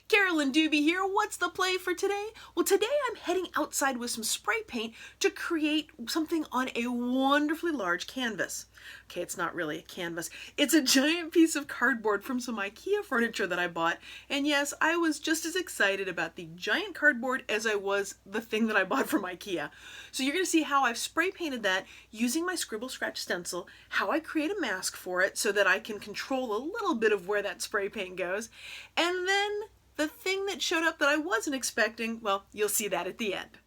Carolyn Doobie here. What's the play for today? Well, today I'm heading outside with some spray paint to create something on a wonderfully large canvas. Okay, it's not really a canvas. It's a giant piece of cardboard from some IKEA furniture that I bought. And yes, I was just as excited about the giant cardboard as I was the thing that I bought from IKEA. So you're going to see how I've spray painted that using my Scribble Scratch stencil, how I create a mask for it so that I can control a little bit of where that spray paint goes. And then the thing that showed up that I wasn't expecting, well, you'll see that at the end.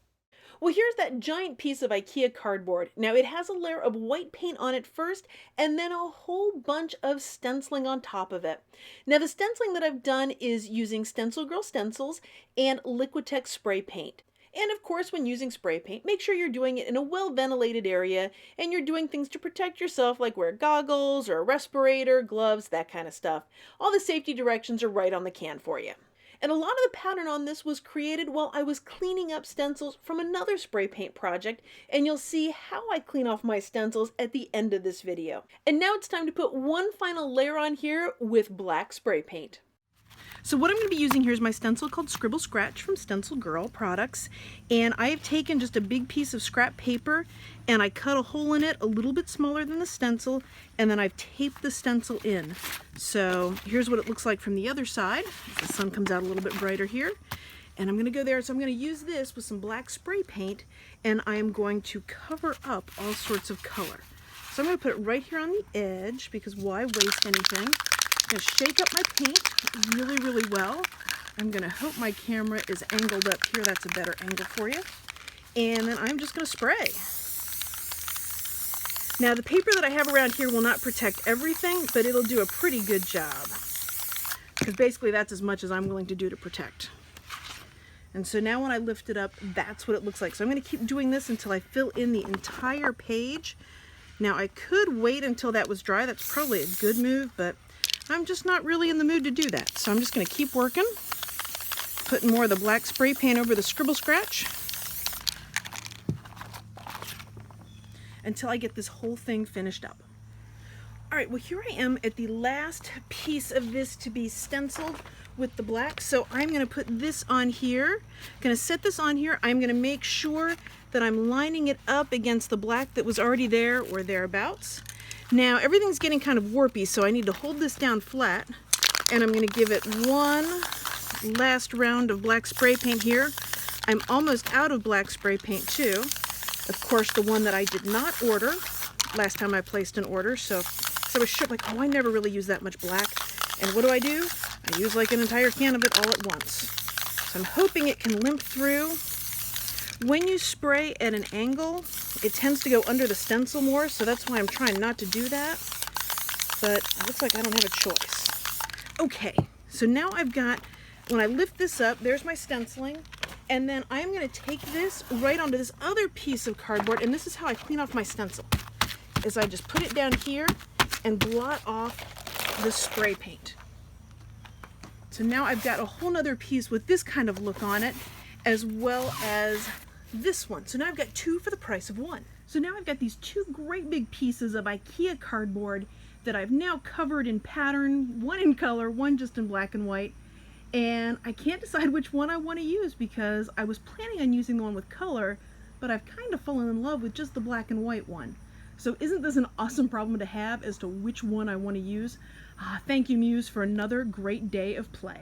Well, here's that giant piece of IKEA cardboard. Now, it has a layer of white paint on it first, and then a whole bunch of stenciling on top of it. Now, the stenciling that I've done is using StencilGirl stencils and Liquitex spray paint. And of course, when using spray paint, make sure you're doing it in a well-ventilated area, and you're doing things to protect yourself, like wear goggles or a respirator, gloves, that kind of stuff. All the safety directions are right on the can for you. And a lot of the pattern on this was created while I was cleaning up stencils from another spray paint project, and you'll see how I clean off my stencils at the end of this video. And now it's time to put one final layer on here with black spray paint. So what I'm going to be using here is my stencil called Scribble Scratch from StencilGirl Products, and I have taken just a big piece of scrap paper and I cut a hole in it a little bit smaller than the stencil, and then I've taped the stencil in. So here's what it looks like from the other side. The sun comes out a little bit brighter here, and I'm going to go there. So I'm going to use this with some black spray paint, and I am going to cover up all sorts of color. So I'm going to put it right here on the edge, because why waste anything? I'm going to shake up my paint really, really well. I'm going to hope my camera is angled up here. That's a better angle for you. And then I'm just going to spray. Now, the paper that I have around here will not protect everything, but it'll do a pretty good job. Because basically that's as much as I'm willing to do to protect. And so now when I lift it up, that's what it looks like. So I'm going to keep doing this until I fill in the entire page. Now, I could wait until that was dry. That's probably a good move, but I'm just not really in the mood to do that. So I'm just going to keep working, putting more of the black spray paint over the Scribble Scratch until I get this whole thing finished up. All right, well, here I am at the last piece of this to be stenciled with the black. So I'm going to put this on here. Going to set this on here. I'm going to make sure that I'm lining it up against the black that was already there or thereabouts. Now, everything's getting kind of warpy, so I need to hold this down flat, and I'm going to give it one last round of black spray paint here. I'm almost out of black spray paint too. Of course, the one that I did not order last time I placed an order, so I was sure, like, oh, I never really use that much black. And what do? I use like an entire can of it all at once. So I'm hoping it can limp through. When you spray at an angle, it tends to go under the stencil more, so that's why I'm trying not to do that. But it looks like I don't have a choice. Okay, so now I've got, when I lift this up, there's my stenciling, and then I'm going to take this right onto this other piece of cardboard, and this is how I clean off my stencil, is I just put it down here and blot off the spray paint. So now I've got a whole nother piece with this kind of look on it, as well as this one. So now I've got two for the price of one. So now I've got these two great big pieces of IKEA cardboard that I've now covered in pattern, one in color, one just in black and white. And I can't decide which one I want to use, because I was planning on using the one with color, but I've kind of fallen in love with just the black and white one. So isn't this an awesome problem to have as to which one I want to use? Thank you, Muse, for another great day of play.